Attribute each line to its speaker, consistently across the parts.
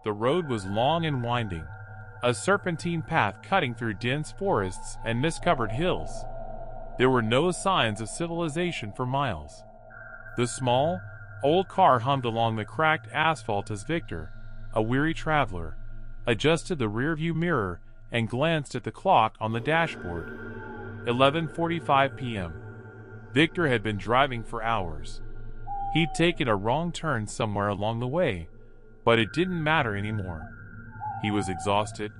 Speaker 1: The road was long and winding, a serpentine path cutting through dense forests and mist-covered hills. There were no signs of civilization for miles. The small, old car hummed along the cracked asphalt as Victor, a weary traveler, adjusted the rearview mirror and glanced at the clock on the dashboard. 11:45 p.m. Victor had been driving for hours. He'd taken a wrong turn somewhere along the way, but it didn't matter anymore. He was exhausted.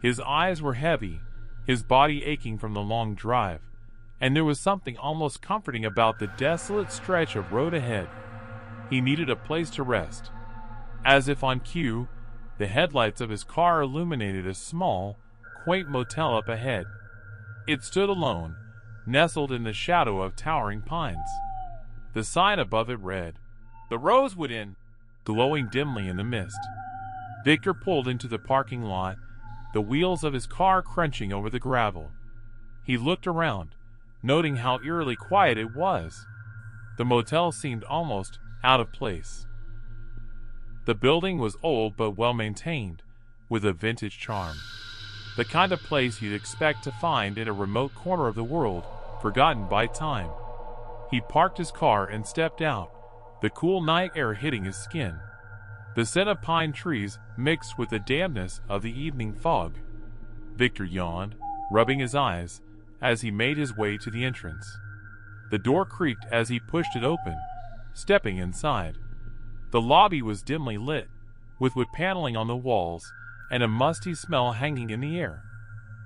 Speaker 1: His eyes were heavy, his body aching from the long drive, and there was something almost comforting about the desolate stretch of road ahead. He needed a place to rest. As if on cue, the headlights of his car illuminated a small, quaint motel up ahead. It stood alone, nestled in the shadow of towering pines. The sign above it read, "The Rosewood Inn," glowing dimly in the mist. Victor pulled into the parking lot, the wheels of his car crunching over the gravel. He looked around, noting how eerily quiet it was. The motel seemed almost out of place. The building was old but well maintained, with a vintage charm. The kind of place you'd expect to find in a remote corner of the world, forgotten by time. He parked his car and stepped out, the cool night air hitting his skin. The scent of pine trees mixed with the dampness of the evening fog. Victor yawned, rubbing his eyes, as he made his way to the entrance. The door creaked as he pushed it open, stepping inside. The lobby was dimly lit, with wood paneling on the walls and a musty smell hanging in the air.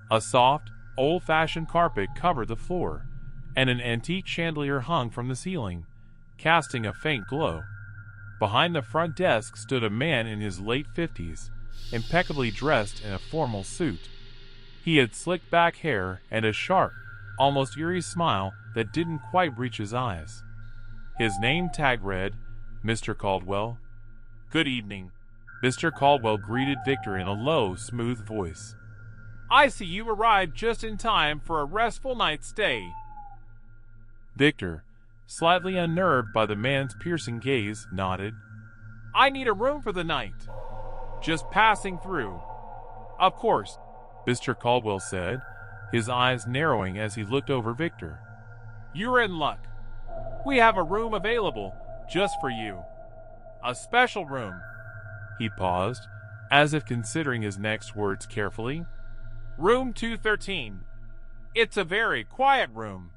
Speaker 1: A soft, old-fashioned carpet covered the floor, and an antique chandelier hung from the ceiling, casting a faint glow. Behind the front desk stood a man in his late 50s, impeccably dressed in a formal suit. He had slicked back hair and a sharp, almost eerie smile that didn't quite reach his eyes. His name tag read, "Mr. Caldwell." "Good evening." Mr. Caldwell greeted Victor in a low, smooth voice. "I see you arrived just in time for a restful night's stay." Victor, slightly unnerved by the man's piercing gaze, nodded. "I need a room for the night. Just passing through." "Of course," Mr. Caldwell said, his eyes narrowing as he looked over Victor. "You're in luck. We have a room available just for you. A special room." He paused, as if considering his next words carefully. "Room 213. It's a very quiet room."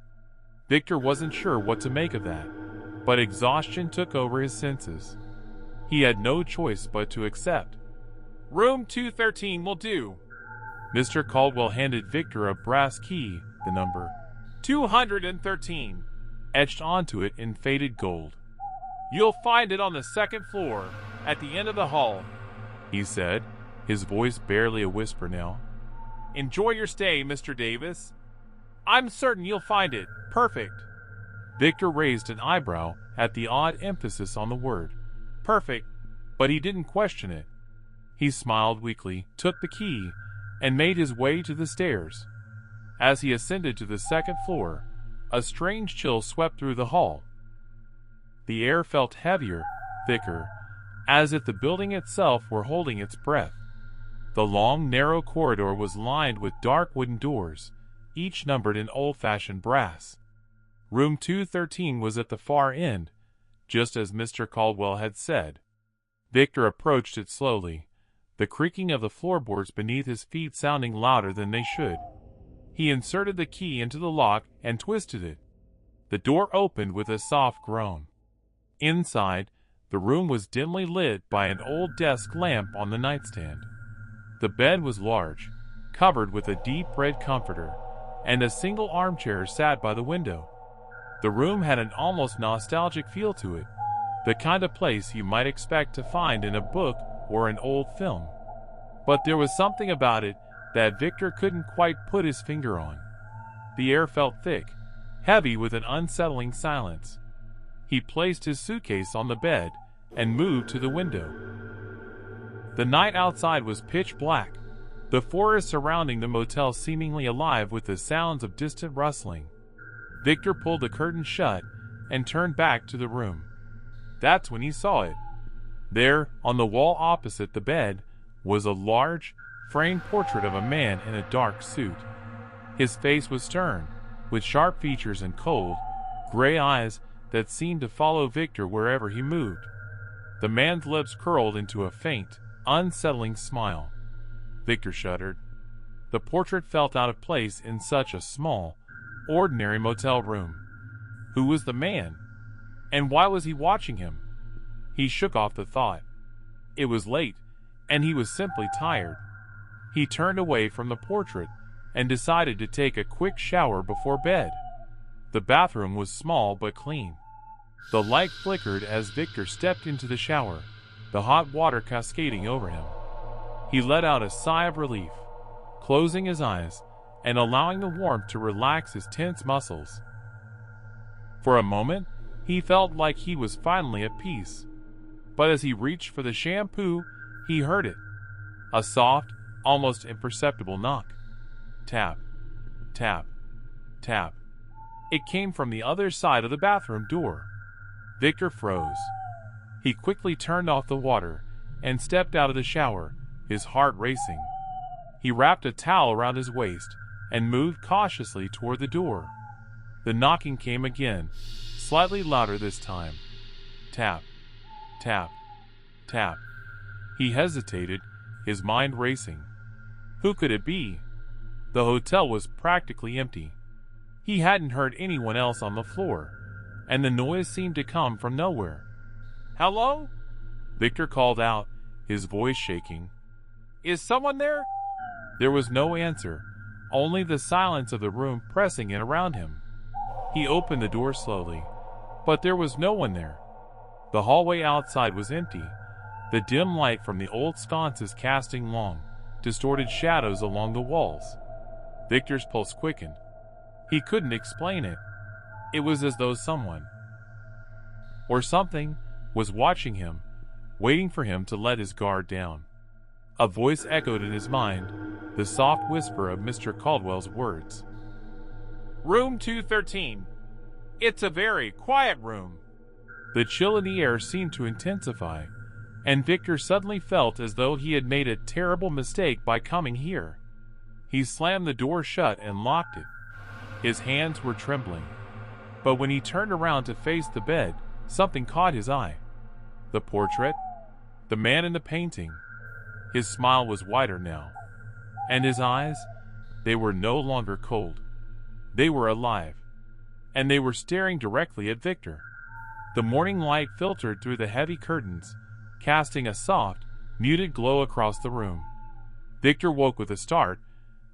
Speaker 1: Victor wasn't sure what to make of that, but exhaustion took over his senses. He had no choice but to accept. "Room 213 will do." Mr. Caldwell handed Victor a brass key, the number 213, etched onto it in faded gold. "You'll find it on the second floor, at the end of the hall," he said, his voice barely a whisper now. "Enjoy your stay, Mr. Davis. I'm certain you'll find it perfect." Victor raised an eyebrow at the odd emphasis on the word perfect, but he didn't question it. He smiled weakly, took the key, and made his way to the stairs. As he ascended to the second floor, a strange chill swept through the hall. The air felt heavier, thicker, as if the building itself were holding its breath. The long, narrow corridor was lined with dark wooden doors, each numbered in old-fashioned brass. Room 213 was at the far end, just as Mr. Caldwell had said. Victor approached it slowly, the creaking of the floorboards beneath his feet sounding louder than they should. He inserted the key into the lock and twisted it. The door opened with a soft groan. Inside, the room was dimly lit by an old desk lamp on the nightstand. The bed was large, covered with a deep red comforter, and a single armchair sat by the window. The room had an almost nostalgic feel to it, the kind of place you might expect to find in a book or an old film. But there was something about it that Victor couldn't quite put his finger on. The air felt thick, heavy with an unsettling silence. He placed his suitcase on the bed and moved to the window. The night outside was pitch black, the forest surrounding the motel seemingly alive with the sounds of distant rustling. Victor pulled the curtain shut and turned back to the room. That's when he saw it. There, on the wall opposite the bed, was a large, framed portrait of a man in a dark suit. His face was stern, with sharp features and cold, gray eyes that seemed to follow Victor wherever he moved. The man's lips curled into a faint, unsettling smile. Victor shuddered. The portrait felt out of place in such a small, ordinary motel room. Who was the man? And why was he watching him? He shook off the thought. It was late, and he was simply tired. He turned away from the portrait and decided to take a quick shower before bed. The bathroom was small but clean. The light flickered as Victor stepped into the shower, the hot water cascading over him. He let out a sigh of relief, closing his eyes and allowing the warmth to relax his tense muscles. For a moment, he felt like he was finally at peace. But as he reached for the shampoo, he heard it. A soft, almost imperceptible knock. Tap, tap, tap. It came from the other side of the bathroom door. Victor froze. He quickly turned off the water and stepped out of the shower, his heart racing. He wrapped a towel around his waist and moved cautiously toward the door. The knocking came again, slightly louder this time. Tap, tap, tap. He hesitated, his mind racing. Who could it be? The hotel was practically empty. He hadn't heard anyone else on the floor, and the noise seemed to come from nowhere. "Hello?" Victor called out, his voice shaking. "Is someone there?" There was no answer, only the silence of the room pressing in around him. He opened the door slowly, but there was no one there. The hallway outside was empty, the dim light from the old sconces casting long, distorted shadows along the walls. Victor's pulse quickened. He couldn't explain it. It was as though someone, or something, was watching him, waiting for him to let his guard down. A voice echoed in his mind, the soft whisper of Mr. Caldwell's words. "Room 213. It's a very quiet room." The chill in the air seemed to intensify, and Victor suddenly felt as though he had made a terrible mistake by coming here. He slammed the door shut and locked it. His hands were trembling. But when he turned around to face the bed, something caught his eye. The portrait, the man in the painting. His smile was wider now. And his eyes, they were no longer cold. They were alive. And they were staring directly at Victor. The morning light filtered through the heavy curtains, casting a soft, muted glow across the room. Victor woke with a start,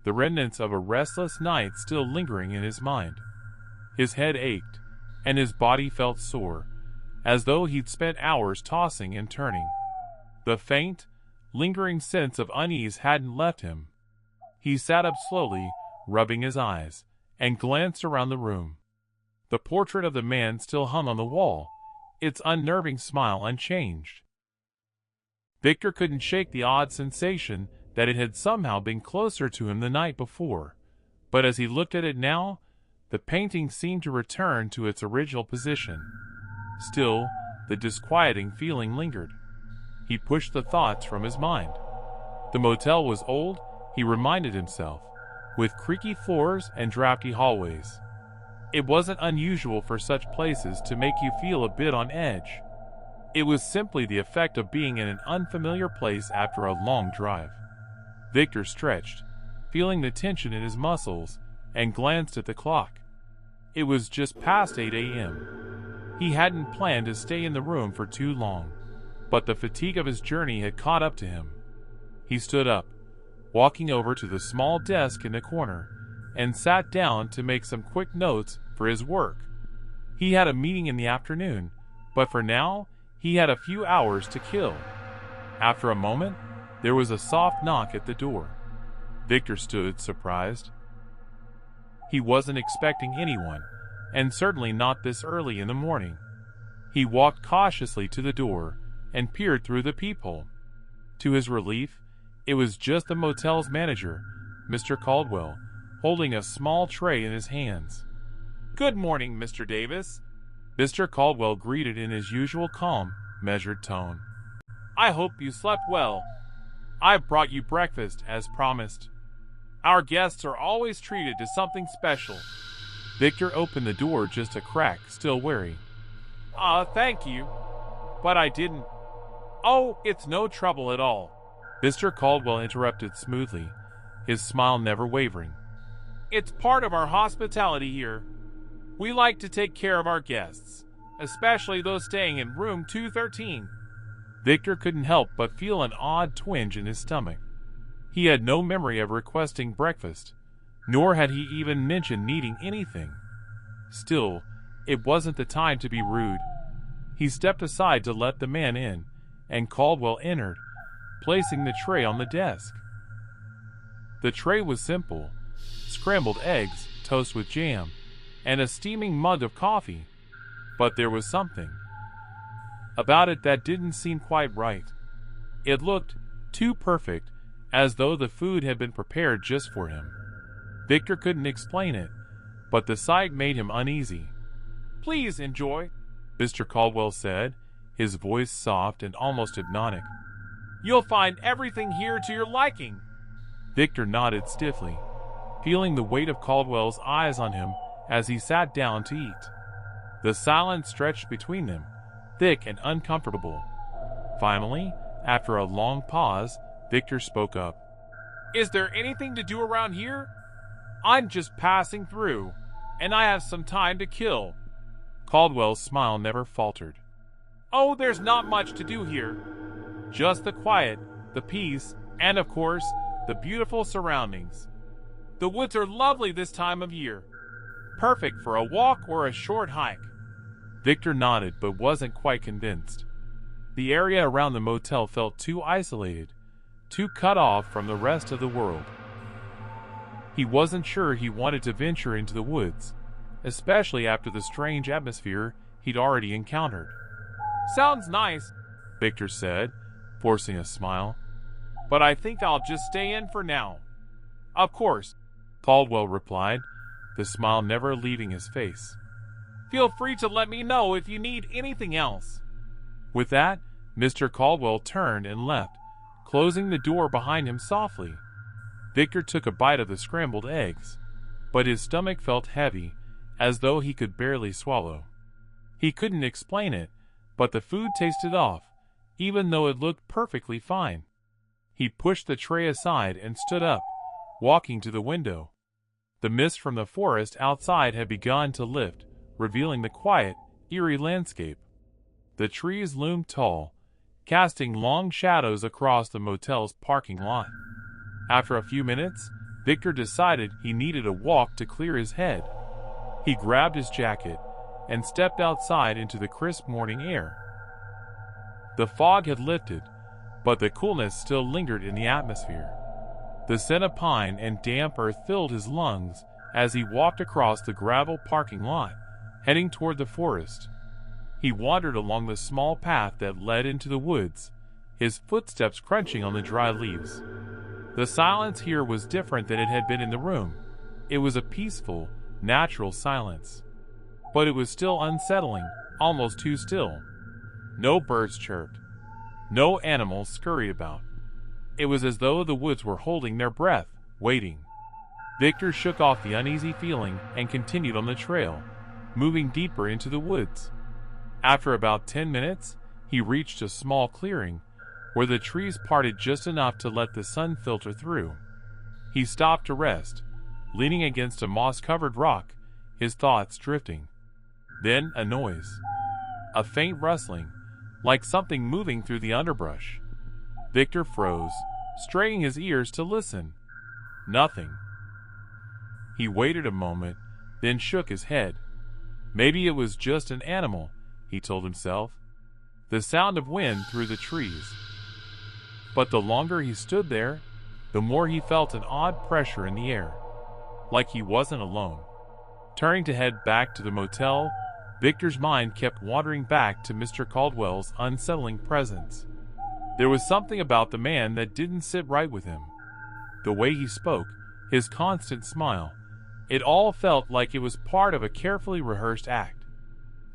Speaker 1: the remnants of a restless night still lingering in his mind. His head ached, and his body felt sore, as though he'd spent hours tossing and turning. The faint, lingering sense of unease hadn't left him. He sat up slowly, rubbing his eyes, and glanced around the room. The portrait of the man still hung on the wall, its unnerving smile unchanged. Victor couldn't shake the odd sensation that it had somehow been closer to him the night before, but as he looked at it now, the painting seemed to return to its original position. Still, the disquieting feeling lingered. He pushed the thoughts from his mind. The motel was old, he reminded himself, with creaky floors and drafty hallways. It wasn't unusual for such places to make you feel a bit on edge. It was simply the effect of being in an unfamiliar place after a long drive. Victor stretched, feeling the tension in his muscles, and glanced at the clock. It was just past 8 a.m. He hadn't planned to stay in the room for too long, but the fatigue of his journey had caught up to him. He stood up, walking over to the small desk in the corner, and sat down to make some quick notes for his work. He had a meeting in the afternoon, but for now, he had a few hours to kill. After a moment, there was a soft knock at the door. Victor stood, surprised. He wasn't expecting anyone, and certainly not this early in the morning. He walked cautiously to the door and peered through the peephole. To his relief, it was just the motel's manager, Mr. Caldwell, holding a small tray in his hands. "Good morning, Mr. Davis," Mr. Caldwell greeted in his usual calm, measured tone. I hope you slept well. I've brought you breakfast as promised. Our guests are always treated to something special. Victor opened the door just a crack, still wary. Thank you. But I didn't. Oh, it's no trouble at all. Mr. Caldwell interrupted smoothly, his smile never wavering. It's part of our hospitality here. We like to take care of our guests, especially those staying in room 213. Victor couldn't help but feel an odd twinge in his stomach. He had no memory of requesting breakfast, nor had he even mentioned needing anything. Still, it wasn't the time to be rude. He stepped aside to let the man in, and Caldwell entered, placing the tray on the desk. The tray was simple: scrambled eggs, toast with jam, and a steaming mug of coffee. But there was something about it that didn't seem quite right. It looked too perfect, as though the food had been prepared just for him. Victor couldn't explain it, but the sight made him uneasy. Please enjoy, Mr. Caldwell said, his voice soft and almost hypnotic. You'll find everything here to your liking. Victor nodded stiffly, feeling the weight of Caldwell's eyes on him as he sat down to eat. The silence stretched between them, thick and uncomfortable. Finally, after a long pause, Victor spoke up. Is there anything to do around here? I'm just passing through, and I have some time to kill. Caldwell's smile never faltered. Oh, there's not much to do here. Just the quiet, the peace, and of course, the beautiful surroundings. The woods are lovely this time of year. Perfect for a walk or a short hike. Victor nodded but wasn't quite convinced. The area around the motel felt too isolated, too cut off from the rest of the world. He wasn't sure he wanted to venture into the woods, especially after the strange atmosphere he'd already encountered. Sounds nice, Victor said, forcing a smile. But I think I'll just stay in for now. Of course, Caldwell replied, the smile never leaving his face. Feel free to let me know if you need anything else. With that, Mr. Caldwell turned and left, closing the door behind him softly. Victor took a bite of the scrambled eggs, but his stomach felt heavy, as though he could barely swallow. He couldn't explain it, but the food tasted off, even though it looked perfectly fine. He pushed the tray aside and stood up, walking to the window. The mist from the forest outside had begun to lift, revealing the quiet, eerie landscape. The trees loomed tall, casting long shadows across the motel's parking lot. After a few minutes, Victor decided he needed a walk to clear his head. He grabbed his jacket and stepped outside into the crisp morning air. The fog had lifted, but the coolness still lingered in the atmosphere. The scent of pine and damp earth filled his lungs as he walked across the gravel parking lot, heading toward the forest. He wandered along the small path that led into the woods, his footsteps crunching on the dry leaves. The silence here was different than it had been in the room. It was a peaceful, natural silence. But it was still unsettling, almost too still. No birds chirped. No animals scurried about. It was as though the woods were holding their breath, waiting. Victor shook off the uneasy feeling and continued on the trail, moving deeper into the woods. After about 10 minutes, he reached a small clearing, where the trees parted just enough to let the sun filter through. He stopped to rest, leaning against a moss-covered rock, his thoughts drifting. Then a noise. A faint rustling, like something moving through the underbrush. Victor froze, straining his ears to listen. Nothing. He waited a moment, then shook his head. Maybe it was just an animal, he told himself. The sound of wind through the trees. But the longer he stood there, the more he felt an odd pressure in the air, like he wasn't alone. Turning to head back to the motel, Victor's mind kept wandering back to Mr. Caldwell's unsettling presence. There was something about the man that didn't sit right with him. The way he spoke, his constant smile, it all felt like it was part of a carefully rehearsed act.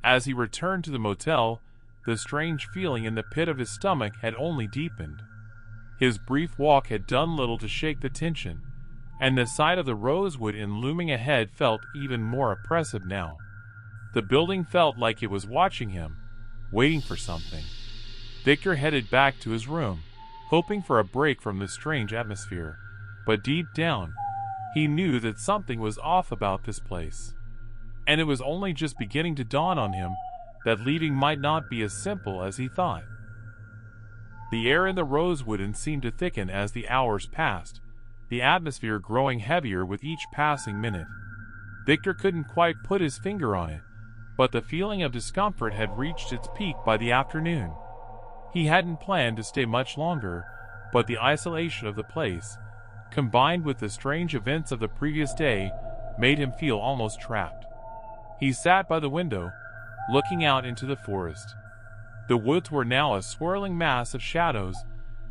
Speaker 1: As he returned to the motel, the strange feeling in the pit of his stomach had only deepened. His brief walk had done little to shake the tension, and the sight of the Rosewood Inn looming ahead felt even more oppressive now. The building felt like it was watching him, waiting for something. Victor headed back to his room, hoping for a break from this strange atmosphere, but deep down, he knew that something was off about this place. And it was only just beginning to dawn on him that leaving might not be as simple as he thought. The air in the Rosewood Inn seemed to thicken as the hours passed, the atmosphere growing heavier with each passing minute. Victor couldn't quite put his finger on it, but the feeling of discomfort had reached its peak by the afternoon. He hadn't planned to stay much longer, but the isolation of the place, combined with the strange events of the previous day, made him feel almost trapped. He sat by the window, looking out into the forest. The woods were now a swirling mass of shadows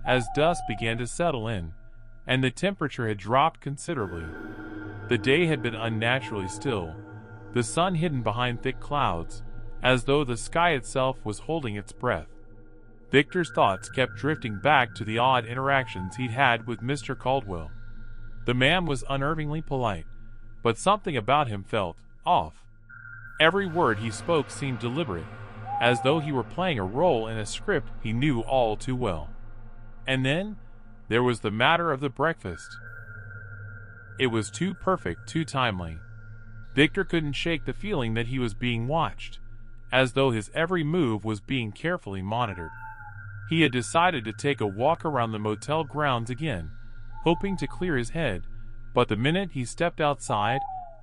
Speaker 1: as dusk began to settle in, and the temperature had dropped considerably. The day had been unnaturally still, the sun hidden behind thick clouds, as though the sky itself was holding its breath. Victor's thoughts kept drifting back to the odd interactions he'd had with Mr. Caldwell. The man was unnervingly polite, but something about him felt off. Every word he spoke seemed deliberate, as though he were playing a role in a script he knew all too well. And then, there was the matter of the breakfast. It was too perfect, too timely. Victor couldn't shake the feeling that he was being watched, as though his every move was being carefully monitored. He had decided to take a walk around the motel grounds again, hoping to clear his head, but the minute he stepped outside,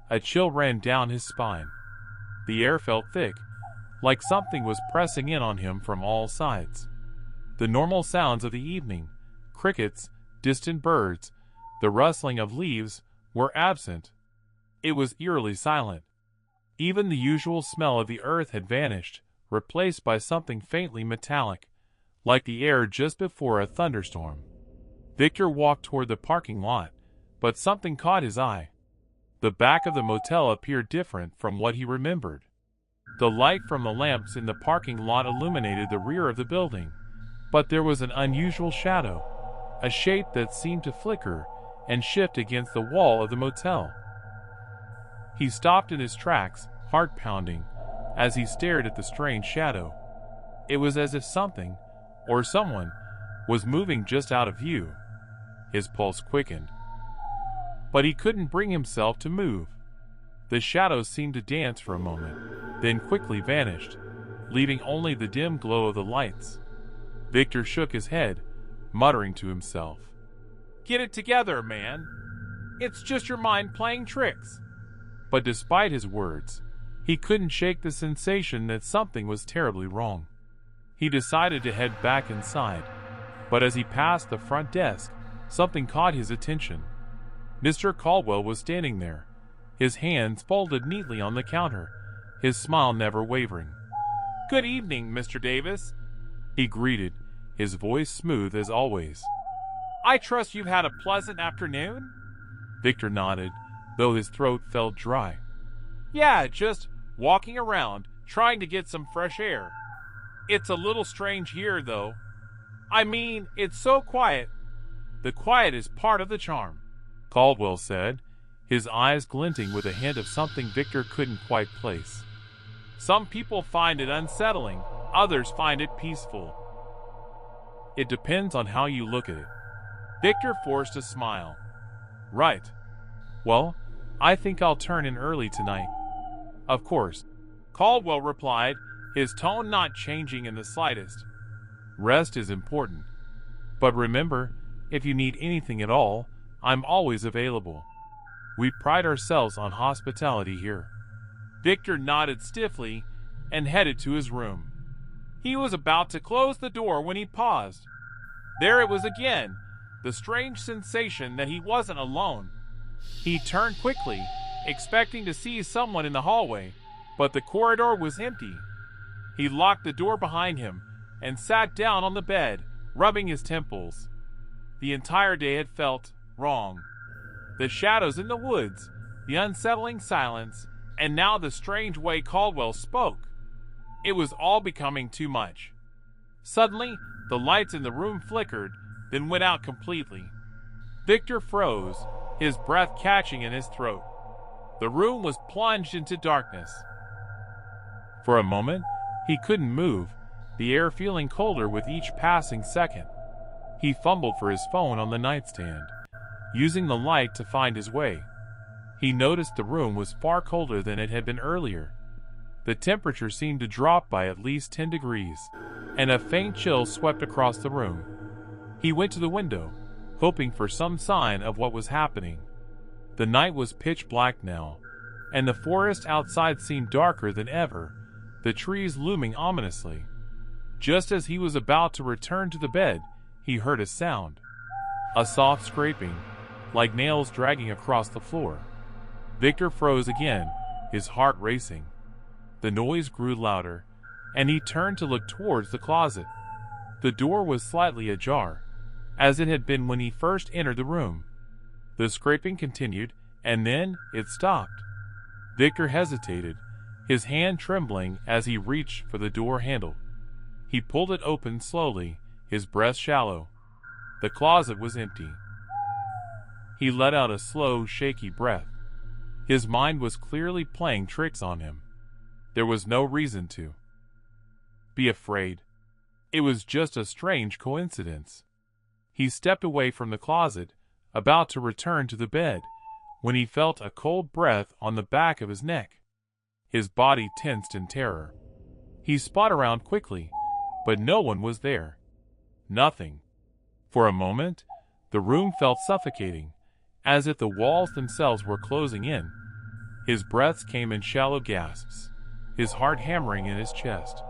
Speaker 1: a chill ran down his spine. The air felt thick, like something was pressing in on him from all sides. The normal sounds of the evening, crickets, distant birds, the rustling of leaves, were absent. It was eerily silent. Even the usual smell of the earth had vanished, replaced by something faintly metallic, like the air just before a thunderstorm. Victor walked toward the parking lot, but something caught his eye. The back of the motel appeared different from what he remembered. The light from the lamps in the parking lot illuminated the rear of the building, but there was an unusual shadow, a shape that seemed to flicker and shift against the wall of the motel. He stopped in his tracks, heart pounding, as he stared at the strange shadow. It was as if something, or someone, was moving just out of view. His pulse quickened. But he couldn't bring himself to move. The shadow seemed to dance for a moment, then quickly vanished, leaving only the dim glow of the lights. Victor shook his head, muttering to himself, "Get it together, man. It's just your mind playing tricks." But despite his words, he couldn't shake the sensation that something was terribly wrong. He decided to head back inside, but as he passed the front desk, something caught his attention. Mr. Caldwell was standing there, his hands folded neatly on the counter, his smile never wavering. "Good evening, Mr. Davis," he greeted, his voice smooth as always. "I trust you've had a pleasant afternoon?" Victor nodded, though his throat felt dry. "Yeah, just walking around, trying to get some fresh air. It's a little strange here, though. I mean, it's so quiet." "The quiet is part of the charm," Caldwell said, his eyes glinting with a hint of something Victor couldn't quite place. "Some people find it unsettling, others find it peaceful. It depends on how you look at it." Victor forced a smile. "Right. Well, I think I'll turn in early tonight." "Of course," Caldwell replied, his tone not changing in the slightest. "Rest is important. But remember, if you need anything at all, I'm always available. We pride ourselves on hospitality here." Victor nodded stiffly and headed to his room. He was about to close the door when he paused. There it was again, the strange sensation that he wasn't alone. He turned quickly, expecting to see someone in the hallway, but the corridor was empty. He locked the door behind him and sat down on the bed, rubbing his temples. The entire day had felt wrong. The shadows in the woods, the unsettling silence, and now the strange way Caldwell spoke. It was all becoming too much. Suddenly, the lights in the room flickered, then went out completely. Victor froze, his breath catching in his throat. The room was plunged into darkness. For a moment, he couldn't move, the air feeling colder with each passing second. He fumbled for his phone on the nightstand, using the light to find his way. He noticed the room was far colder than it had been earlier. The temperature seemed to drop by at least 10 degrees, and a faint chill swept across the room. He went to the window, hoping for some sign of what was happening. The night was pitch black now, and the forest outside seemed darker than ever, the trees looming ominously. Just as he was about to return to the bed, he heard a sound. A soft scraping, like nails dragging across the floor. Victor froze again, his heart racing. The noise grew louder, and he turned to look towards the closet. The door was slightly ajar, as it had been when he first entered the room. The scraping continued, and then it stopped. Victor hesitated, his hand trembling as he reached for the door handle. He pulled it open slowly, his breath shallow. The closet was empty. He let out a slow, shaky breath. His mind was clearly playing tricks on him. There was no reason to be afraid. It was just a strange coincidence. He stepped away from the closet, about to return to the bed, when he felt a cold breath on the back of his neck. His body tensed in terror. He spun around quickly, but no one was there. Nothing. For a moment, the room felt suffocating, as if the walls themselves were closing in. His breaths came in shallow gasps, his heart hammering in his chest.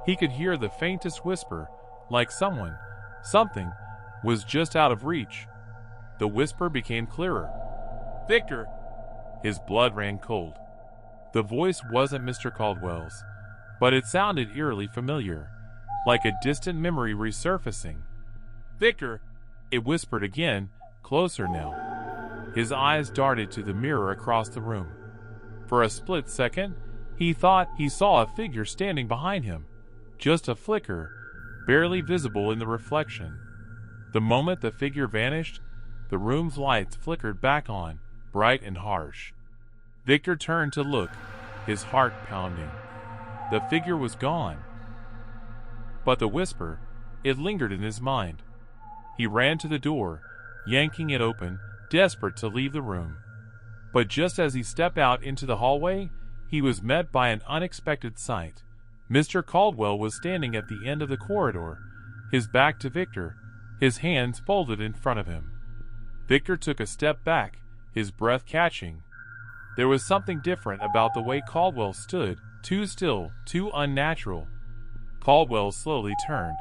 Speaker 1: He could hear the faintest whisper, like something, was just out of reach. The whisper became clearer. "Victor!" His blood ran cold. The voice wasn't Mr. Caldwell's, but it sounded eerily familiar, like a distant memory resurfacing. "Victor!" It whispered again, closer now. His eyes darted to the mirror across the room. For a split second, he thought he saw a figure standing behind him, just a flicker, barely visible in the reflection. The moment the figure vanished, the room's lights flickered back on, bright and harsh. Victor turned to look, his heart pounding. The figure was gone. But the whisper, it lingered in his mind. He ran to the door, yanking it open, desperate to leave the room. But just as he stepped out into the hallway, he was met by an unexpected sight. Mr. Caldwell was standing at the end of the corridor, his back to Victor, his hands folded in front of him. Victor took a step back, his breath catching. There was something different about the way Caldwell stood, too still, too unnatural. Caldwell slowly turned,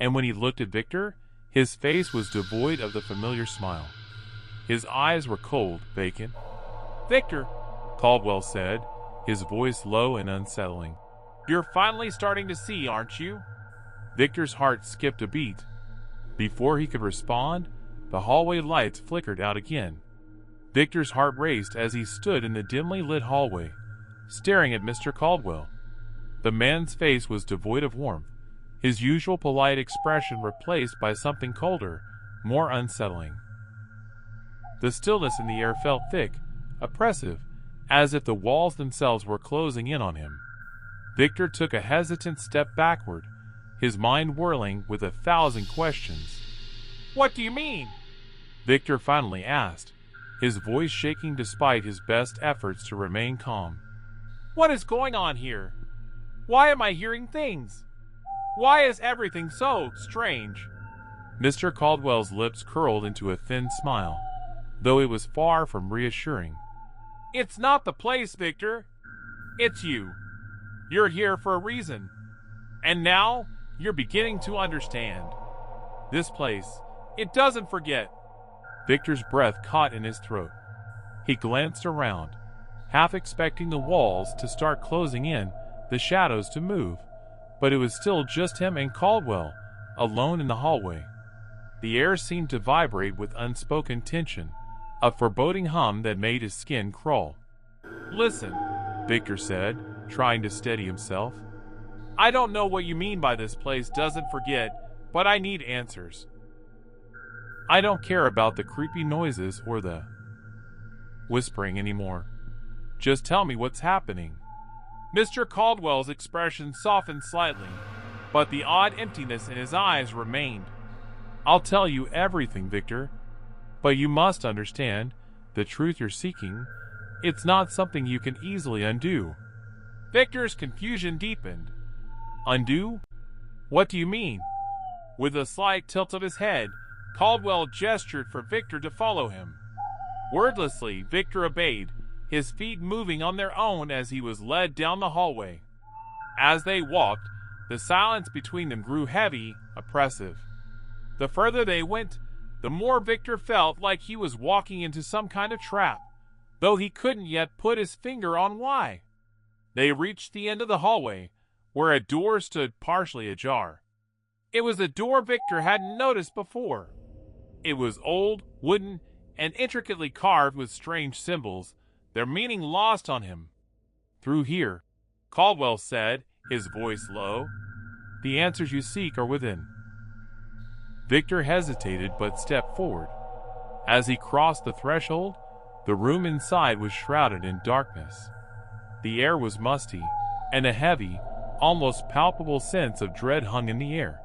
Speaker 1: and when he looked at Victor, his face was devoid of the familiar smile. His eyes were cold, vacant. "Victor," Caldwell said, his voice low and unsettling. "You're finally starting to see, aren't you?" Victor's heart skipped a beat. Before he could respond, the hallway lights flickered out again. Victor's heart raced as he stood in the dimly lit hallway, staring at Mr. Caldwell. The man's face was devoid of warmth, his usual polite expression replaced by something colder, more unsettling. The stillness in the air felt thick, oppressive, as if the walls themselves were closing in on him. Victor took a hesitant step backward, his mind whirling with 1,000 questions. "What do you mean?" Victor finally asked, his voice shaking despite his best efforts to remain calm. "What is going on here? Why am I hearing things? Why is everything so strange?" Mr. Caldwell's lips curled into a thin smile, though it was far from reassuring. "It's not the place, Victor. It's you. You're here for a reason. And now, you're beginning to understand. This place, it doesn't forget." Victor's breath caught in his throat. He glanced around, half expecting the walls to start closing in, the shadows to move, but it was still just him and Caldwell, alone in the hallway. The air seemed to vibrate with unspoken tension, a foreboding hum that made his skin crawl. "Listen," Victor said, trying to steady himself. I don't know what you mean by this place doesn't forget, but I need answers. I don't care about the creepy noises or the whispering anymore. Just tell me what's happening. Mr. Caldwell's expression softened slightly, but the odd emptiness in his eyes remained. I'll tell you everything, Victor, but you must understand, the truth you're seeking, it's not something you can easily undo. Victor's confusion deepened. Undo? What do you mean? With a slight tilt of his head, Caldwell gestured for Victor to follow him. Wordlessly, Victor obeyed, his feet moving on their own as he was led down the hallway. As they walked, the silence between them grew heavy, oppressive. The further they went, the more Victor felt like he was walking into some kind of trap, though he couldn't yet put his finger on why. They reached the end of the hallway, where a door stood partially ajar. It was a door Victor hadn't noticed before. It was old, wooden, and intricately carved with strange symbols, their meaning lost on him. Through here, Caldwell said, his voice low. The answers you seek are within. Victor hesitated but stepped forward. As he crossed the threshold, the room inside was shrouded in darkness. The air was musty, and a heavy, almost palpable sense of dread hung in the air.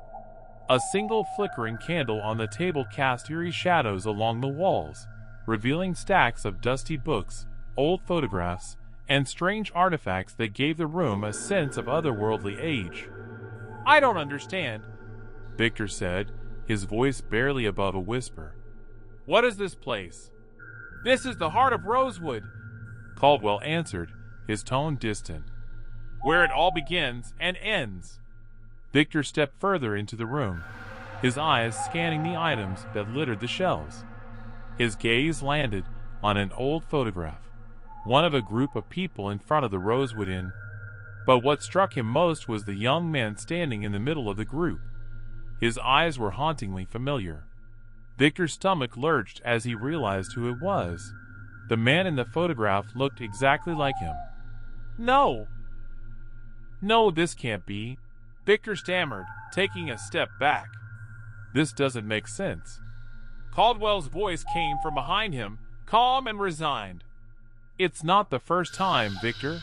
Speaker 1: A single flickering candle on the table cast eerie shadows along the walls, revealing stacks of dusty books, old photographs, and strange artifacts that gave the room a sense of otherworldly age. I don't understand, Victor said, his voice barely above a whisper. What is this place? This is the heart of Rosewood, Caldwell answered, his tone distant. Where it all begins and ends. Victor stepped further into the room, his eyes scanning the items that littered the shelves. His gaze landed on an old photograph, one of a group of people in front of the Rosewood Inn. But what struck him most was the young man standing in the middle of the group. His eyes were hauntingly familiar. Victor's stomach lurched as he realized who it was. The man in the photograph looked exactly like him. No, this can't be, Victor stammered, taking a step back. This doesn't make sense. Caldwell's voice came from behind him, calm and resigned. It's not the first time, Victor.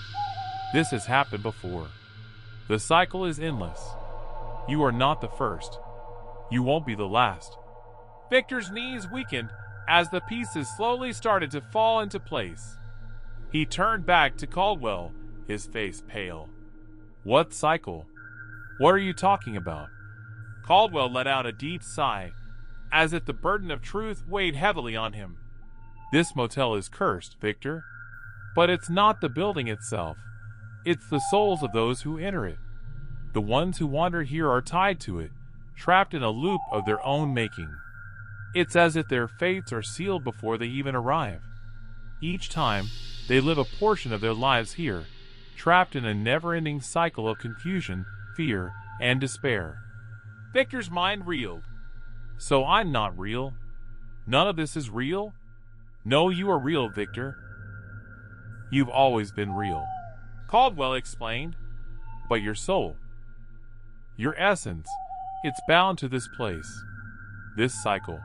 Speaker 1: This has happened before. The cycle is endless. You are not the first. You won't be the last. Victor's knees weakened as the pieces slowly started to fall into place. He turned back to Caldwell, his face pale. What cycle? What are you talking about? Caldwell let out a deep sigh, as if the burden of truth weighed heavily on him. This motel is cursed, Victor. But it's not the building itself. It's the souls of those who enter it. The ones who wander here are tied to it, trapped in a loop of their own making. It's as if their fates are sealed before they even arrive. Each time, they live a portion of their lives here, trapped in a never-ending cycle of confusion, fear, and despair. Victor's mind reeled. So I'm not real? None of this is real? No, you are real, Victor. You've always been real, Caldwell explained. But your soul, your essence, it's bound to this place, this cycle.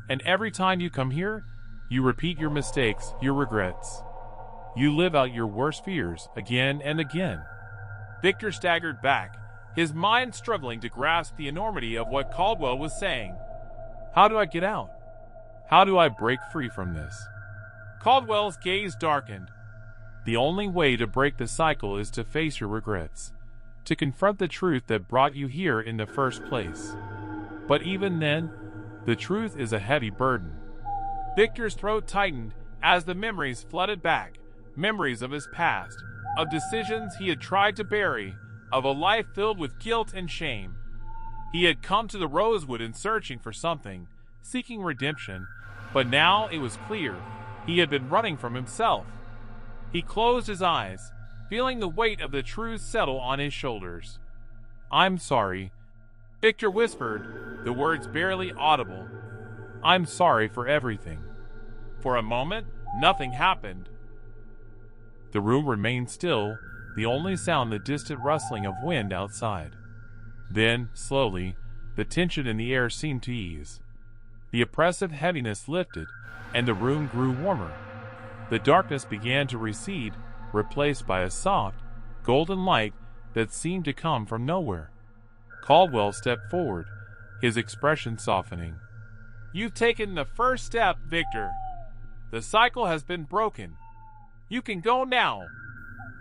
Speaker 1: And every time you come here, you repeat your mistakes, your regrets. You live out your worst fears again and again. Victor staggered back, his mind struggling to grasp the enormity of what Caldwell was saying. How do I get out? How do I break free from this? Caldwell's gaze darkened. The only way to break the cycle is to face your regrets, to confront the truth that brought you here in the first place. But even then, the truth is a heavy burden. Victor's throat tightened as the memories flooded back, memories of his past, of decisions he had tried to bury, of a life filled with guilt and shame. He had come to the Rosewood in searching for something, seeking redemption, but now it was clear he had been running from himself. He closed his eyes, feeling the weight of the truth settle on his shoulders. I'm sorry, Victor whispered, the words barely audible. I'm sorry for everything. For a moment, nothing happened. The room remained still, the only sound the distant rustling of wind outside. Then, slowly, the tension in the air seemed to ease. The oppressive heaviness lifted, and the room grew warmer. The darkness began to recede, replaced by a soft, golden light that seemed to come from nowhere. Caldwell stepped forward, his expression softening. "You've taken the first step, Victor. The cycle has been broken. You can go now."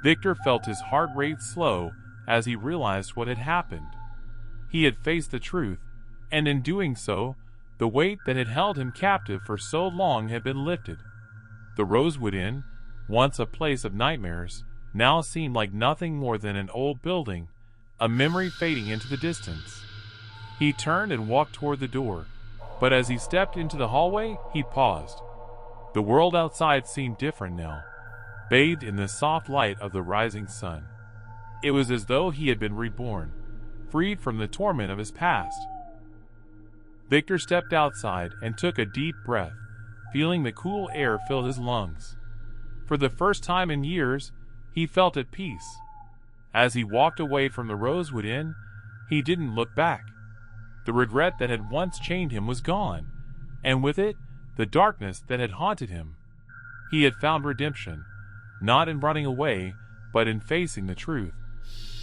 Speaker 1: Victor felt his heart rate slow as he realized what had happened. He had faced the truth, and in doing so, the weight that had held him captive for so long had been lifted. The Rosewood Inn, once a place of nightmares, now seemed like nothing more than an old building, a memory fading into the distance. He turned and walked toward the door, but as he stepped into the hallway, he paused. The world outside seemed different now, bathed in the soft light of the rising sun. It was as though he had been reborn, freed from the torment of his past. Victor stepped outside and took a deep breath, feeling the cool air fill his lungs. For the first time in years, he felt at peace. As he walked away from the Rosewood Inn, he didn't look back. The regret that had once chained him was gone, and with it, the darkness that had haunted him. He had found redemption, not in running away, but in facing the truth.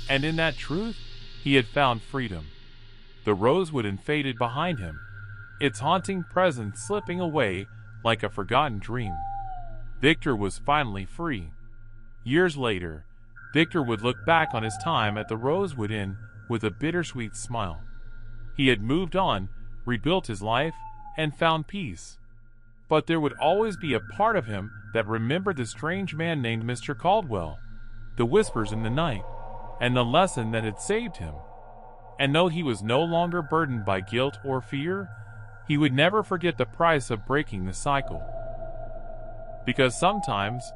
Speaker 1: And in that truth, he had found freedom. The Rosewood Inn faded behind him, its haunting presence slipping away like a forgotten dream. Victor was finally free. Years later, Victor would look back on his time at the Rosewood Inn with a bittersweet smile. He had moved on, rebuilt his life, and found peace. But there would always be a part of him that remembered the strange man named Mr. Caldwell, the whispers in the night, and the lesson that had saved him. And though he was no longer burdened by guilt or fear, he would never forget the price of breaking the cycle. Because sometimes,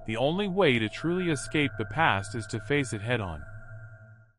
Speaker 1: the only way to truly escape the past is to face it head on.